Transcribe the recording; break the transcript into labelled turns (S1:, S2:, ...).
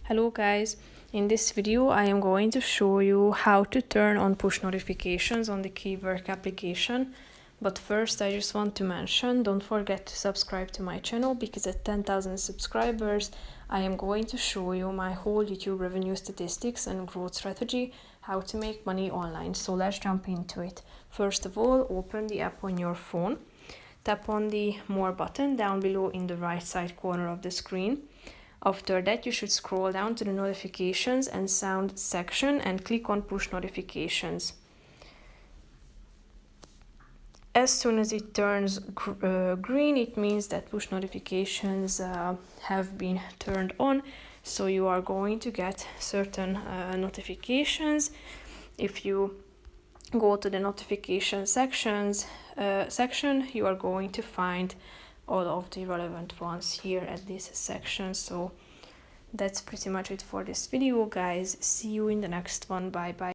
S1: Hello guys, in this video I am going to show you how to turn on push notifications on the Kwork application. But first I just want to mention, don't forget to subscribe to my channel because at 10,000 subscribers I am going to show you my whole YouTube revenue statistics and growth strategy, how to make money online. So let's jump into it. First of all, open the app on your phone. Tap on the More button down below in the right side corner of the screen. After that, you should scroll down to the notifications and sound section and click on push notifications. As soon as it turns green, it means that push notifications have been turned on. So you are going to get certain notifications. If you go to the notification section, you are going to find all of the relevant ones here at this section. So that's pretty much it for this video, guys. See you in the next one. Bye bye.